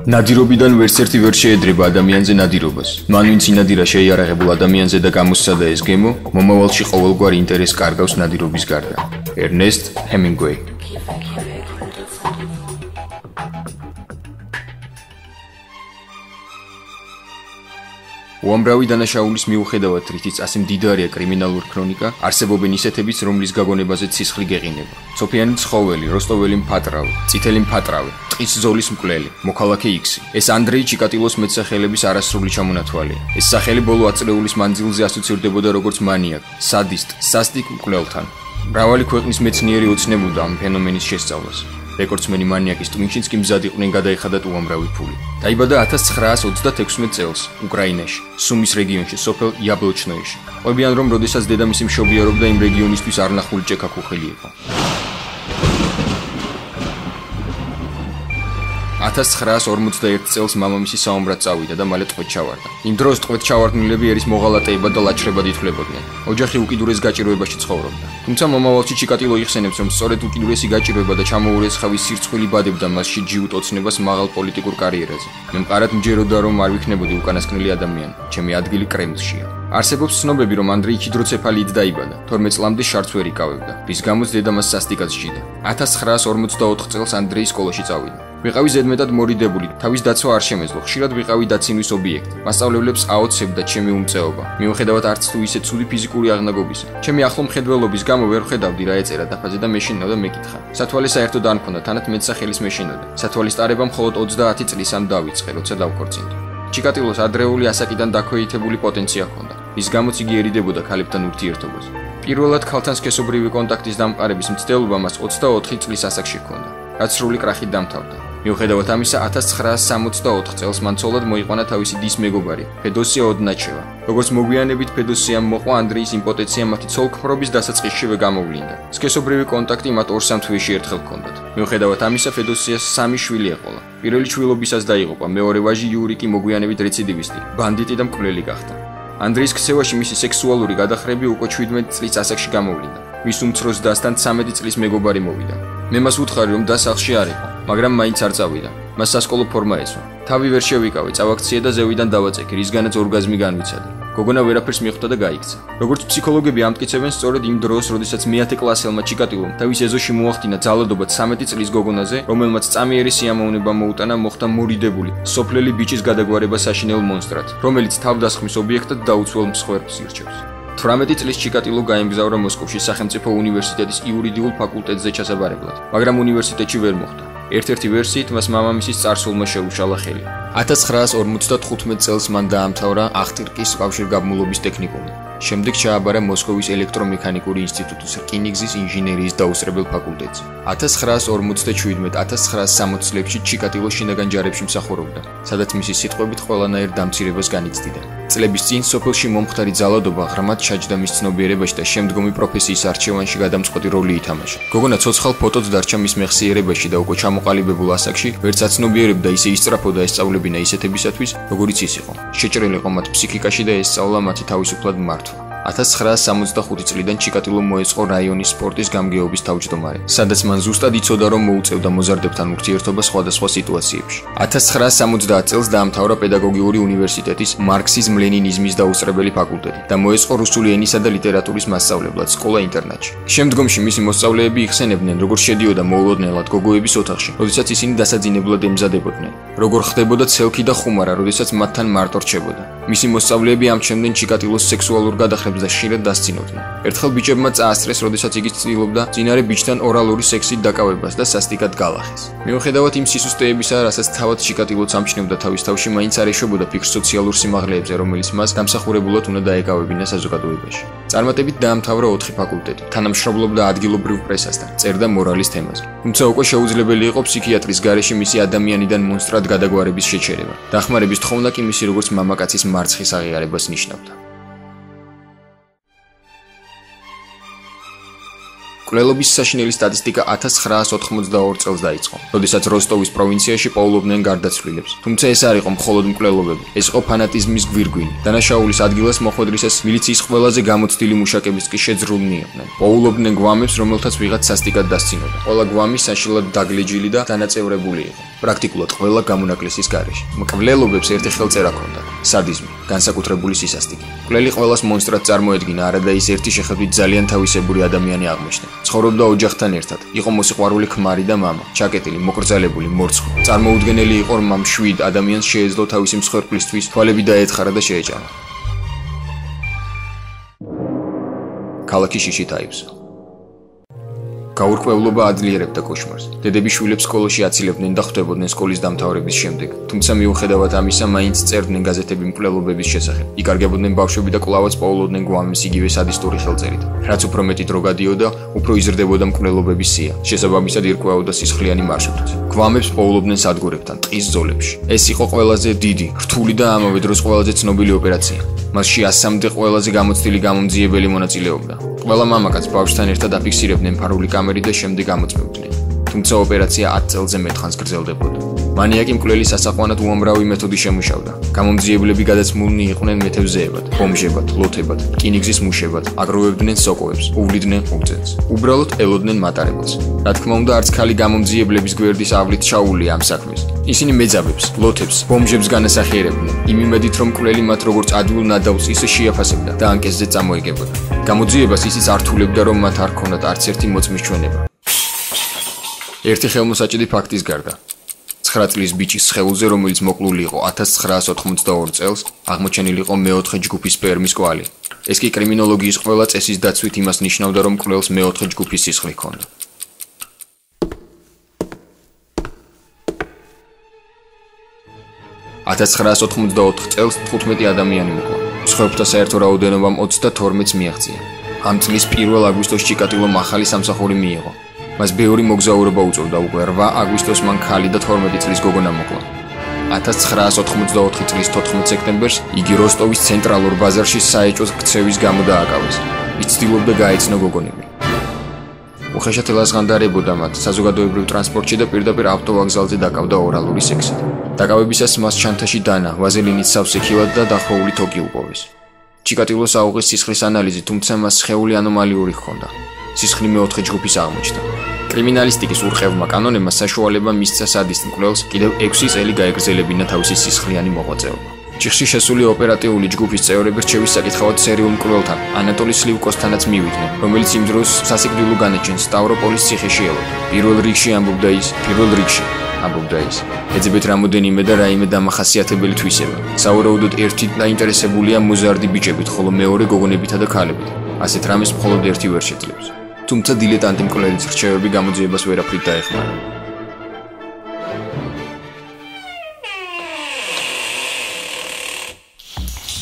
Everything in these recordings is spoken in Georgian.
ნადირობიდან ვერც ერთი ვერ შეედრება ადამიანზე ნადირობას. მან ვინც ინადირა შეიარაღებულ ადამიანზე და გამოსცადა ეს გემო, მომავალში ყოველგვარი ინტერესს კარგავს ნადირობის გარდა. ერნესტ ჰემინგვეი. უამრავი დანაშაულის მიუხედავად, რითიც ასე მდიდარია კრიმინალური ქრონიკა, არსებობენ ისეთებიც, რომლის გაგონებაზე ცისხლი გეყინება. სოფიანი ცხოველი, როსტოველი მფატრავი, წითელი მფატრავი, ტყის ზოლის მკვლელი, მოქალაქე იქსი. ეს ანდრეი ჩიკატილოს მეტსახელების არასრული ჩამონათვალია. ეს სახელი ბოლო აწლეულის მანძილზე ასოცირდებოდა როგორც მანიაკ, სადისტ, სასტიკ მკვლელთან. მრავალი ქვეყნის მეცნიერი ოცნებობდა ამ ფენომენის შესწავლას. რეკორდსმენი მანიაკის ტვინშიც კი მზად იყვნენ გადაიხადათ უამრავი ფული. დაიბადა 1936 წელს უკრაინაში, სუმის რეგიონში, სოფელ იაბლოჩნოიში. ყვებიან რომ როდესაც დედამისი მშობიარობდა იმ რეგიონისთვის არნახული ჭექაქუხილი იყო. 1941 წელს მამამისი საომრად წავიდა და მალე ტყვედ ჩავარდა. იმ დროს ტყვედ ჩავარდნილები ერის მოღალატეებად და ლაჩხრებად ითვლებოდნენ. ოჯახი უკიდურეს გაჭირვებაში ცხოვრობდა. თუმცა მომავალში ჩიკატილო იხსენებს, რომ სწორედ უკიდურესი გაჭირვება და ჩამოურეცხავის სირცხვილი ბადებდა მასში ჯიუტ ოცნებას მაღალ პოლიტიკურ კარიერაზე. მე მყარად მჯეროდა, რომ არ ვიქნებოდი უკანასკნელი ადამიანი. ჩემი ადგილი კრემლშია. არსებობს ცნობები, რომ ანდრეი ჰიდროცეფალიით დაიბადა, 12 წლამდე შარდს ვერ იკავებდა, რის გამოც დედა მას სასტიკად სჯიდა. 1944 წელს ანდრეი სკოლაში წავიდა. ვიყავი ზედმეტად მორიდებული, თავის დაცვა არ შემეძლო, ხშირად ვიყავი დაცინვის ობიექტი. მასწავლებლებს აოცებდა ჩემი უმწეობა. მიუხედავად არც თუ ისე ცუდი ფიზიკური აღნაგობისა. ჩემი ახლო მხედველობის გამო ვერ ხედავდი რა ეწერა დაფაზე და მეშინოდა მეკითხა. სათვალე საერთოდ არ მქონდა, თანაც მეტსახელის მეშინოდა. სათვალის ტარება მხოლოდ 20 წლის ამ დავიწყე, როცა დავქორწინდი. ჩიკატილოს ადრეული ასაკიდან დაქვეითებული პოტენცია ჰქონდა, რის გამოც იგი ერიდებოდა ქალებთან ურთიერთობას. პირველად ქალთან სქესობრივი კონტაქტის დამყარების მცდელობა მას 24 წლის ასაკში ჰქონდა, რაც სრული კრახით დამთავრდა. მიუხედავად ამისა, 1964 წელს მან ცოლად მოიყვანა თავისი დის მეგობარი, ფედოსია ოდნაჩევა. როგორც მოგვიანებით ფედოსიამ მოყვა, ანდრეის იმპოტენცია მათი ცოლ-ქმრობის დასაწყისშივე გამოვლინდა. სქესობრივი კონტაქტი მათ 2-3 თვეში ერთხელ ჰქონდათ. მიუხედავად ამისა, ფედოსიას 3 შვილი ეყოლა. პირველი შვილობისას დაიღუპა, მეორე ვაჟი იური კი მოგვიანებით რეციდივისტი, ბანდიტი და მკვლელი გახდა. ანდრეის ქცევაში მისი სექსუალური გადახრები უკვე 17 წლის ასაკში გამოვლინდა. მის უმცროს დასთან 13 წლის მეგობარი მოვიდა. მე მას ვუთხარი, რომ და სახლში არ იყო, მაგრამ მაინც არ წავიდა. მას სასკოლო ფორმა ესვა. თავი ვერ შევიკავე, წავაქციე და ზევიდან დავაწექი, რისგანაც ორგაზმი განვიცადე. გოგონა ვერაფერს მიხვდა და გაიქცა. როგორც ფსიქოლოგები ამტკიცებენ, სწორედ იმ დროს, როდესაც მე-10 კლასელმა ჩიკატილომ თავის ეზოში მოახდინა ძალადობა 13 წლის გოგონაზე, რომელმაც წამიერი სიამოვნება მოუტანა, მოხდა მორიდებული, სოფლელი ბიჭის გადაგვარება საშინელ მონსტრად, რომელიც თავდასხმის ობიექტად დაუცველ მსხვერპლს ირჩევს. 18 წლის ჩიკატილო გაემგზავრა მოსკოვში სახელმწიფო უნივერსიტეტის იურიდიულ ფაკულტეტზე ჩასაბარებლად, მაგრამ უნივერსიტეტში ვერ მოხვდა. ერთ-ერთი ვერსიით მას მამამისის წარსულმა შეუშალა ხელი. 1955 წელს მან დაამთავრა ახტირკის კავშირგაბმულობის ტექნიკუმი. შემდეგ ჩააბარა მოსკოვის ელექტრომექანიკური ინსტიტუტის რკინიგზის ინჟინერიის დაუსწრებელ ფაკულტეტზე. 1957-1960 წლებში ჩიკატილო შინაგან ჯარებში მსახურობდა, სადაც მისი სიტყვებით ყველანაირ დამცირებას განიცდიდა. წლების წინ სოფელში მომხდარი ძალადობა ღრმად ჩაჯდა მის ცნობიერებაში და შემდგომი პროფესიის არჩევანში გადამწყვეტი როლი ითამაშა. გოგონა ცოცხალ ფოტოც დარჩა მის მეხსიერებაში და უკვე ჩამოყალიბებულ ასაკში ვერც აცნობიერებდა ისე ისწრაფოდა ესწავლებინა ისეთებისათვის, როგორიც ის იყო. შეჭრილიყო მათ ფსიქიკაში და ესწავლა მათი თავისუფლად მართვა. 1965 წლიდან ჩიკატილო მოეწყო რაიონის სპორტის გამგეობის თავმჯდომარე, სადაც მან ზუსტად იცოდა, რომ მოუწევდა მოზარდებთან ურთიერთობა სხვადასხვა სიტუაციებში. 1970 წელს დაამთავრა პედაგოგიური უნივერსიტეტის მარქსიზმ-ლენინიზმის დაუსწრებელი ფაკულტეტი და მოეწყო რუსული ენისა და ლიტერატურის მასწავლებლად სკოლა-ინტერნატში. შემდგომში მისი მოსწავლეები იხსენებდნენ, როგორ შედიოდა მოულოდნელად გოგოების ოთახში, როდესაც ისინი დასაძინებლად ემზადებოდნენ, როგორ ხდებოდა ცელქი და ხუმარა, როდესაც მათთან მარტო რჩებოდა. მისი მოსწავლეები ამჩნევდნენ ჩიკატილოს სექსუალურ გადახრებას და ხშირად დასცინოდნენ. ერთხელ ბიჭებმა წაასწრეს, როდესაც იგი ცდილობდა წინარე ბიჭთან ორალური სექსით დაკავებას და სასტიკად გალახეს. მიუხედავად იმ სისუსტეებისა, რასაც თავად ჩიკატილოც ამჩნევდა თავის თავში, მაინც არ ეშვებოდა ფიქრს სოციალურ სიმაღლეებზე, რომელიც მას დამსახურებულად უნდა დაეკავებინა საზოგადოებაში. წარმატებით დაამთავრა 4 ფაკულტეტი, თანამშრომლობდა ადგილობრივ პრესასთან, წერდა მორალის თემაზე. თუმცა უკვე შეუძლებელი იყო ფსიქიატრის გარეშე მისი ადამიანიდან მონსტრად გადაგვარების შეჩერება. დახმარების თხოვნა კი მისი როგორც მამაკაცის მარცხის აღიარებას ნიშნავდა. მკვლელობის საშინელი სტატისტიკა 1982 წელს დაიწყო, როდესაც როსტოვის პროვინციაში პოულობდნენ გარდაცვლილებს. თუმცა ეს არ იყო მხოლოდ მკვლელობები, ეს იყო ფანატიზმის გვირგვინი. დანაშაულის ადგილას მოხვედრისას მილიციის ყველაზე გამოცდილი მუშაკებიც კი შეძრულნი იყვნენ. პოულობდნენ გვამებს, რომელთაც ვიღაც სასტიკად დასცინოდა. ყველა გვამი საშინლად დაგლეჯილი და დანაწევრებული იყო. პრაქტიკულად ყველა გამონაკლისის გარეშე. მკვლელობებს ერთი ხელწერა ჰქონდათ: სადიზმი, განსაკუთრებული სისასტიკი. მკვლელი ყველას მონსტრად წარმოედგინა, არადა ის ერთი შეხედვით ძალიან თავისებური ადამიანი აღმოჩნდა. ცხოვრობდა ოჯახთან ერთად. იყო მოსიყვარული ქმარი და მამა, ჩაკეტილი, მოკრძალებული, მორცხო. წარმოუდგენელი იყო, რომ ამ 7 ადამიანს შეეძლო თავისი მსხვერპლისთვის თვალები დაეთხარა და შეეჭამა. ქალაქი შიშით აივსო. გაურკვევლობა ადლიერებდა კოშმარს. დედები შვილებს სკოლაში აცილებდნენ და ხვდებოდნენ სკოლის დამთავრების შემდეგ. თუმცა მიუხედავად ამისა, მაინც წერდნენ გაზეთები მკვლელობების შესახებ. იკარგებოდნენ ბავშვები და კვლავაც პოულობდნენ გვამებს იგივე სადისტური ხელწერით. რაც უფრო მეტი დრო გადიოდა, უფრო იზრდებოდა მკვლელობების სია. შესაბამისად ირკვეოდა სისხლიანი მარშრუტიც. გვამებს პოულობდნენ სადგურებთან, ტყის ზოლებში. ეს იყო ყველაზე დიდი, რთული და ამავე დროს ყველაზე ცნობილი ოპერაცია. მასში 100-მდე ყველაზე გამოცდილი გამომძიებელი მონაწილეობდა. ყველა მამაკაც ბავშვთან ერთად აფიქსირებდნენ ფარული კამერით და შემდეგ ამოწმებდნენ. თუმცა ოპერაცია 10 წელზე მეტხანს გრძელდებოდა. მანიაკი მკვლელის ასაყვანად უამრავი მეთოდი შემუშავდა. გამომძიებლები გადაცმულნი იყვნენ მეთევზეებად, ბომჟებად, ლოთებად, რკინიგზის მუშებად, აგროვებდნენ სოკოებს, უვლიდნენ უძენს. უბრალოდ ელოდნენ მატარებელს. რა თქმა უნდა, არც ქალი გამომძიებლების გვერდის ავლით ჩაუვლია ამ საქმეს. ისინი მეძავებს, ლოთებს, ბომჟებს განასახიერებდნენ, იმ იმედით, რომ მკვლელი მათ როგორც ადვილ ნადავლს ისე შეაფასებდა და ანკეზზე წამოიგებოდა. გამოძიებას ისიც ართულებდა, რომ მათ არ ჰქონდათ არც ერთი მოწმის ჩვენება. ერთი ხელმოსაჭიდი ფაქტის გარდა. 9 წლის ბიჭის სხეულზე, რომელიც მოკლული იყო 1982 წელს, აღმოჩენილი იყო მეოთხე ჯგუფის სპერმის კვალი. ეს კი კრიმინოლოგიის ყველა წესის დაცვით იმას ნიშნავდა, რომ მკვლელს მეოთხე ჯგუფის სისხლი ჰქონდა. 1984 წელს 15 ადამიანი მოყვა. მსხვერპლთა საერთო რაოდენობამ 32-ს მიაღწია. ამ წლის 1 აგვისტოს ჩიკატილომ ახალი სამსახური მიიღო. მას ბევრი მოგზაურობა უწევდა, უკვე 8 აგვისტოს მან ქალი და 12 წლის გოგონა მოყვა. 1984 წლის 14 სექტემბერს იგი როსტოვის ცენტრალურ ბაზარში საეჭვო ქცევის გამო დააკავეს. ის ცდილობდა გაეცნო გოგონები. უხეშად ელაზღანდარებოდა მათ საზოგადოებრივ ტრანსპორტში და პირდაპირ ავტოვაგზალზე დაკავდა ორალური სექსით. დაკავებისას მას ჩანთაში დანა, ვაზელინით სავსე ხილად და დახოვული თოკი უპოვეს. ჩიკატილოს აუღეს სისხლის ანალიზი, თუმცა მას სხეული ანომალიური ჰქონდა. სისხლი მეოთხე ჯგუფის აღმოჩნდა. კრიმინალისტიკის ურყევმა კანონებმა საშუალება მისცა სადისტ მკვლელს კიდევ 6 წელი გაეგრძელებინა თავისი სისხლიანი მოღვაწეობა. ჩიხში შესული ოპერატიული ჯგუფის წევრები რჩევის საკითხავად სერიულ მკვლელთან, ანატოლი სლივკოსთანაც მივიდნენ, რომელიც იმ დროს სასიკვდილო განაჩენს სტავროპოლის ციხეში ელოდა. პირველ რიგში ამბობდა ის. ეძებეთ რამოდენიმე და რაიმე დამახასიათებელი თვისება. სავარაუდოდ ერთი დაინტერესებულია მოზარდი ბიჭებით, ხოლო მეორე გოგონებითა და ქალებით. ასეთ რამეს მხოლოდ ერთი ვერ შეძლებს. თუმცა დილეტანტი მკვლელის რჩევები გამოძიებას ვერაფრით დაეხმარა.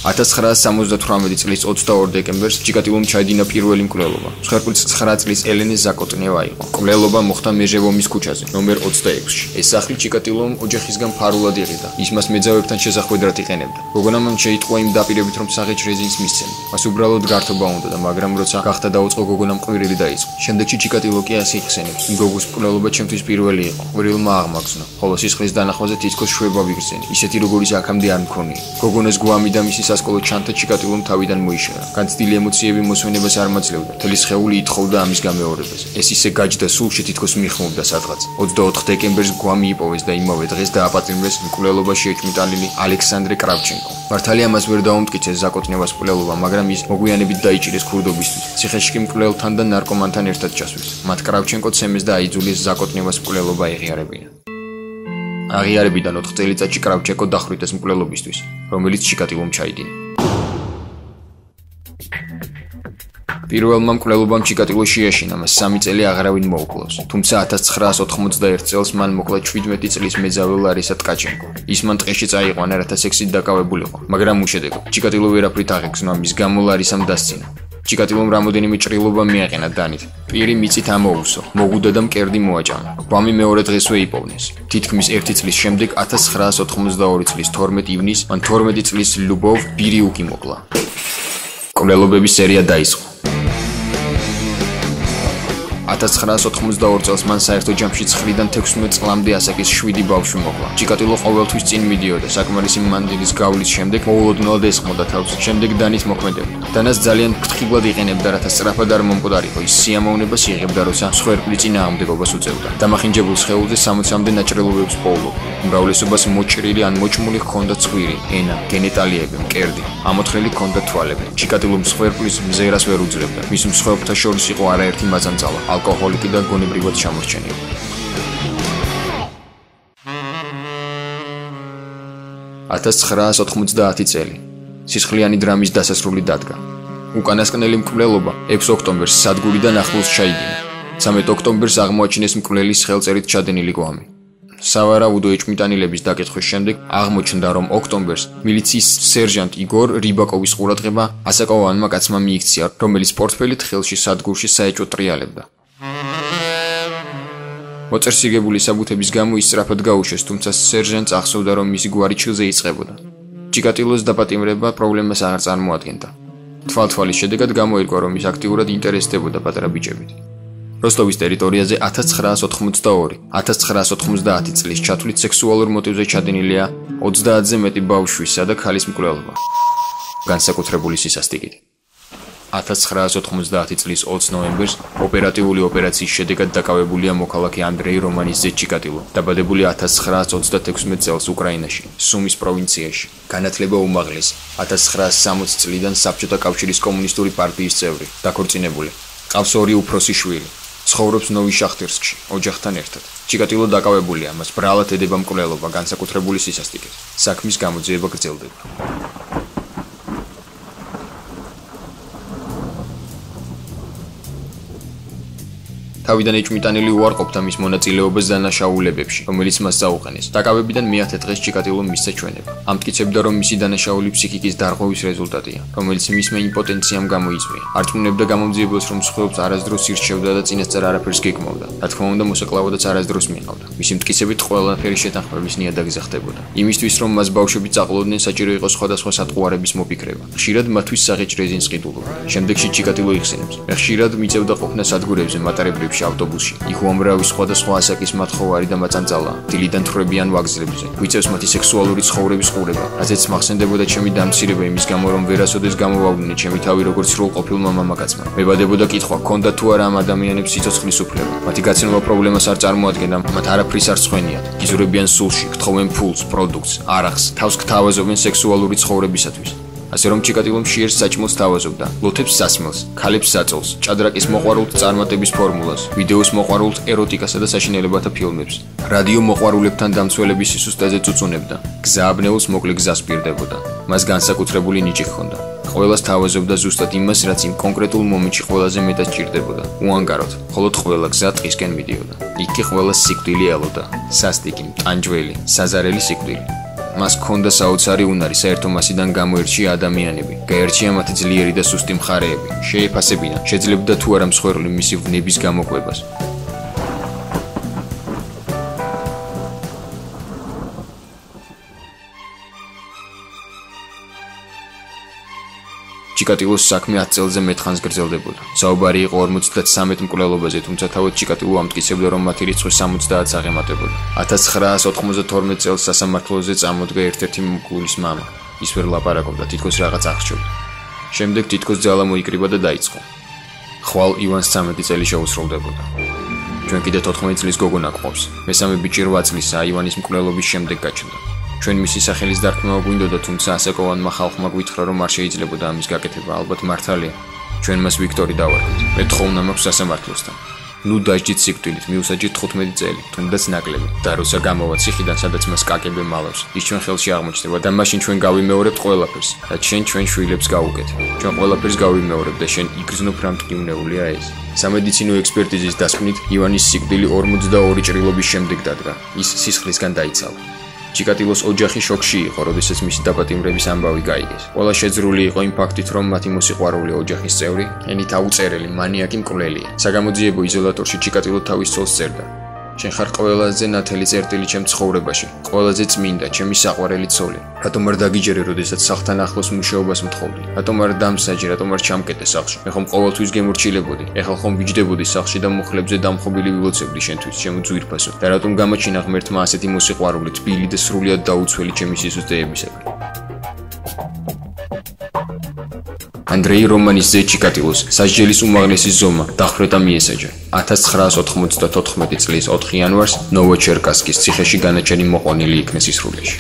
1978 წლის 22 დეკემბერს ჩიკატილომ ჩაიდინა პირველი მკვლელობა. მსხვერპლის 9 წლის ელენე ზაკოტნევა იყო. მკვლელობა მოხდა მეჟევომის ქუჩაზე, ნომერ 26-ში. ეს სახლი ჩიკატილომ ოჯახისგან ფარულად იყიდა. ის მას მეძავებთან შესახვედრად იყენებდა. გოგონამ შეიტყვა იმ დაპირებით, რომ საღეთ რეზინს მისცემ. მას უბრალოდ გართობა უნდოდა, მაგრამ როცა გახდა დაუწყო, გოგონამ ყვირილი დაიწყო. შემდეგში ჩიკატილო კი ასე იხსენებს: იმ გოგოს მკვლელობა ჩემთვის პირველი იყო. ყვირილმა აღმაგზნო, ხოლო სისხლის დანახვაზე თითქოს შვება ვიგრძენი. ისეთი როგორიც აქამდე არ მქონია. გოგონას გვამი და მისი სასკოლო ჩანთა ჩიკატილომ თავიდან მოიშორა. განცდილი ემოციები მოსვენებას არ მაძლევდა. მთელი სხეული ითხოვდა ამის გამეორებას. ეს ისე გაჯდა სულში, თითქოს მიხმობდა სადღაც. 24 დეკემბერს გვამი იპოვეს და იმავე დღეს დააპატიმრეს მკვლელობაში ეჭვმიტანილი ალექსანდრე კრავჩენკო. მართალია მას ვერ დაუმტკიცეს ზაკოტნევას მკვლელობა, მაგრამ ის მოგვიანებით დაიჭირეს ქურდობისთვის. ციხეში კი მკვლელთან და ნარკომანთან ერთად ჩასვეს. მათ კრავჩენკო ცემეს და აიძულეს ზაკოტნევას მკვლელობა ეღიარებინა. აღიარებიდან 4 წელიწადში კრავჩენკო დახვრიტეს მკვლელობისთვის, რომელიც ჩიკატილომ ჩაიდინა. პირველმა მკვლელობამ ჩიკატილო შეაშინა, მას 3 წელი აღარავინ მოუკლავს. თუმცა 1991 წელს მან მოკლა 17 წლის მეძავე ლარისა ტკაჩენკო. ის მან ტყეში წაიყვანა, რათა სექსით დაკავებულიყო, მაგრამ უშედეგო. ჩიკატილო ვერაფრით აღეგზნა, მის გამო ლარისამ დასცინა. ჩიკატილომ რამოდენიმე ჭრილობა მიაყენა დანით. პირი მიწით ამოუსო, მოგუდა და მკერდი მოაჭამა. გვამი მეორე დღესვე იპოვნეს. თითქმის 1 წლის შემდეგ 1992 წლის 12 ივნისს მან 12 წლის ლუბოვ ბირიუკი მოკლა. მკვლელობების სერია დაიწყო. 1982 წელს მან საერთო ჯამში 9-დან 16 წლამდე ასაკის 7 ბავშვი მოყვა. ჩიკატილო ყოველთვის წინ მიდიოდა საკმარისი მანდილის გავლის შემდეგ მოულოდნელად ესხმოდა თავს, შემდეგ დანით მოქმედებდა. დანას ძალიან ფრთხილად იყენებდა, რათა სწრაფად არ მომკვდარიყო. ის სიამოვნებას იღებდა, როცა სხვერპლი წინააღმდეგობას უწევდა. დამახინჯებულ სხეულზე 60-მდე ნაჭრელობებს პოულობდა. უმრავლესობას მოჭრილი ან მოჭმული ჰქონდა ცხვირი, ენა, გენიტალიები, მკერდი. ამოთხრილი ჰქონდა თვალები. ჩიკატილო მსხვერპლის მზერას ვერ უძლებდა. მის მსხვერპლთა შორის იყო არაერთი მაწანწალა, ალკოჰოლიკი და გონებრივად ჩამორჩენილი. 1990 წელი. სისხლიანი დრამის დასასრული დადგა. უკანასკნელი მკვლელობა 6 ოქტომბერს სადგურიდან ახლოს ჩაიდინა. 13 ოქტომბერს აღმოაჩინეს მკვლელის ხელწერით ჩადენილი გვამი. სავარაუდო ეჭვმიტანილების დაკითხვის შემდეგ აღმოჩნდა, რომ ოქტომბერს მილიციის სერჟანტ იგორ რიბაკოვის ყურადღება ასაკოვანმა კაცმა მიიქცია, რომელიც პორტფელით ხელში სადგურში საეჭვოდ ტრიალებდა. მოწერსიგებული საბუთების გამო ის სწრაფად გაუშვეს, თუმცა სერჟანტს ახსოვდა, რომ მისი გვარი ჩილზე იწყებოდა. ჩიკატილოს დაპატიმრება პრობლემას აღარ წარმოადგენდა. თვალთვალის შედეგად გამოირკვა, რომ ის აქტიურად ინტერესდებოდა პატარა ბიჭებით. როსტოვის ტერიტორიაზე 1982-1990 წლის ჩათვლით სექსუალურ მოტივზე ჩადენილია 30-ზე მეტი ბავშვისა და ქალის მკვლელობა. განსაკუთრებული სისასტიკით. 1990 წლის 20 ნოემბერს ოპერატიული ოპერაციის შედეგად დაკავებულია მოქალაქე ანდრეი რომანის ძე ჩიკატილო, დაბადებული 1936 წელს უკრაინაში, სუმის პროვინციაში. განათლება უმაღლესი. 1960 წლიდან საბჭოთა კავშირის კომუნისტური პარტიის წევრი, დაქორწინებული. ყავს 2 უფროსი შვილი. ცხოვრობს ნოვიშახტირსკში, ოჯახთან ერთად. ჩიკატილო დაკავებულია, მას ბრალად ედება მკვლელობა, განსაკუთრებული სისასტიკით. საქმის გამოძიება გრძელდება. თავიდან ეჭვმიტანილი უარყოფდა მის მონაწილეობას დანაშაულებებში, რომელიც მას წაუყენეს. დაკავებიდან მე-10 დღეს ჩიკატილო მისცა ჩვენება. ამტკიცებდა, რომ მისი დანაშაული ფსიქიკის დარღვევის რეზულტატია, რომელიც მისმა იმპოტენციამ გამოიწვია. არწმუნებდა გამომძიებელს, რომ მსხვერპლს არასდროს ირჩევდა და წინასწარ არაფერს გეკმავდა. რა თქმა უნდა, მოსაკლავადაც არასდროს მიჰყავდა. მისი მტკიცებით ყველაფერი შეთანხმების ნიადაგზე ხდებოდა. იმისთვის, რომ მას ბავშვები წაყოლოდნენ, საჭირო იყო სხვადასხვა სატყუარების მოფიქრება. ხშირად მათთვის საღეჭ რეზინს ყიდულობდა. შემდეგში ჩიკატილო იხსენებს. ხშირად მიწევდა ყოფნა სადგურებზე, მატარებლებში, ავტობუსში. იქ უამრავი სხვადასხვა ასაკის მათხოვარი და მაწანწალა, დილიდან თხრებიან ვაგზლებზე. გვიწევს მათი სექსუალური ცხოვრების ყურება. რაზეც მახსენდებოდა ჩემი დამცირება იმის გამო, რომ ვერასოდეს გამოვავდნენ ჩემი თავი როგორც სრულყოფილმა მამაკაცმა. მებადებოდა კითხვა, ქონდა თუ არა ამ ადამიანებს სიცოცხლის უფლება. მათი გაცნობა პრობლემას არ წარმოადგენდა, მათ არაფრის არ სწვენიათ. იზრებიან სულში, გთხოვენ ფულს, პროდუქტს, არახს, თავს გთავაზობენ სექსუალური ცხოვრებისათვის. ასე რომ ჩიკატილო მშიერს საჭმელს თავაზობდა, ლოთებს სასმელს, ქალებს საწოლს, ჭადრაკის მოყვარულთ წარმატების ფორმულას, ვიდეოს მოყვარულთ ეროტიკასა და საშინელებათა ფილმებს, რადიო მოყვარულებთან დამცველების სისუსტეზე წუწუნებდა, გზააბნეულს მოკლე გზას პირდებოდა. მას განსაკუთრებული ნიჭი ჰქონდა. ყველას თავაზობდა ზუსტად იმას, რაც იმ კონკრეტულ მომენტში ყველაზე მეტად ჭირდებოდა. უანგაროდ, ხოლოდ ყველა გზა ტყისკენ მიდიოდა. იქ კი ყველას სიკვდილი ელოდა, სასტიკი, მტანჯველი, საზარელი სიკვდილი. მას ჰქონდა საოცარი უნარი საერთო მასიდან გამოერჩია ადამიანები, გაერჩია მათი ძლიერი და სუსტი მხარეები, შეეფასებინა, შეძლებდა თუ არა მსხვერპლი მისი ვნების გამოკვებას. ჩიკატილოს საქმე 10 წელზე მეტხანს გრძელდებოდა. საუბარი იყო 53 მკვლელობაზე, თუმცა თავად ჩიკატილო ამტკიცებდა, რომ მათი რიცხვი 70-ს აღემატებოდა. 1992 წელს სასამართლოზე წამოდგა ერთ-ერთი მკვლელის მამა. ის ვერ ლაპარაკობდა, თითქოს რაღაც აღსჯობდა. შემდეგ თითქოს ძალა მოიკრიბა და დაიწყო. ხვალ ივანს 13 წელი შეუსრულდებოდა. ჩვენ კიდე 14 წლის გოგონა გვყავს. მესამე ბიჭი 8 წლისაა, ივანის მკვლელობის შემდეგ გაჩნდა. ჩვენ მისი სახელის დარქმევა გვინდოდა, თუმცა ასაკოვანმა ხალხმა გვითხრა, რომ არ შეიძლებოდა ამის გაკეთება. ალბათ მართალია. ჩვენ მას ვიქტორი დავარქვით. მე თხოვნა მაქვს სასამართლოსთან. ნუ დაждით სიკვდილით, მიუსაჯეთ 15 წელი, თუნდაც ნაკლები. და როცა გამოვა ციხიდან, სადაც მას კაკებე მალავს, ის ჩვენ ხელში აღმოჩნდება და მაშინ ჩვენ გავიმეორებთ ყველაფერს. და ჩვენ შვილებს გავუკეთ. ჩვენ ყველაფერს გავიმეორებთ და შენ იგრძნობ რა მტკივნეულია ეს. სამედიცინო ექსპერტიზის დასკვნით, ივანის სიკვდილი 42 ჭრილობის შემდეგ დადგა. ის სისხლისგან დაიცალა. ჩიკატილოს ოჯახი შოკში იყო, როდესაც მისი დაპატიმრების ამბავი გაიგეს. ყველა შეძრული იყო იმ ფაქტით, რომ მათი მოსიყვარული ოჯახის წევრი, ენით აუწერელი მანიაკი მკვლელია. საგამოძიებო იზოლატორში ჩიკატილო თავის ცოლს წერდა. შენ ხარ ყველაზე ნათელი წერტილი ჩემ ცხოვრებაში, ყველაზე წმინდა, ჩემი საყვარელი ცოლი. რატომ არ დაგიჯერე, როდესაც სახლთან ახლოს მუშაობას მთხოვდი? რატომ არ დამსაჯე, რატომ არ ჩამკეტე სახლში? მე ხომ ყოველთვის გემორჩილებოდი. ეხლა ხომ ვიჯდებოდი სახლში და მუხლებზე დამხობილი ვილოცებდი შენთვის, ჩემო ძვირფასო. და რატომ გამაჩინა ღმერთმა ასეთი მოსიყვარულე, თბილი და სრულიად დაუცველი ჩემი სიზუსტეებისაგან? ანდრეი რომანის ძე ჩიკატილოს სასჯელის უმაღლესი ზომა დახვრეტა მიესაჯა 1994 წლის 4 იანვარს ნოვოჩერკასკის ციხეში განაჩენი მოყვანილი იქნა სისხლში.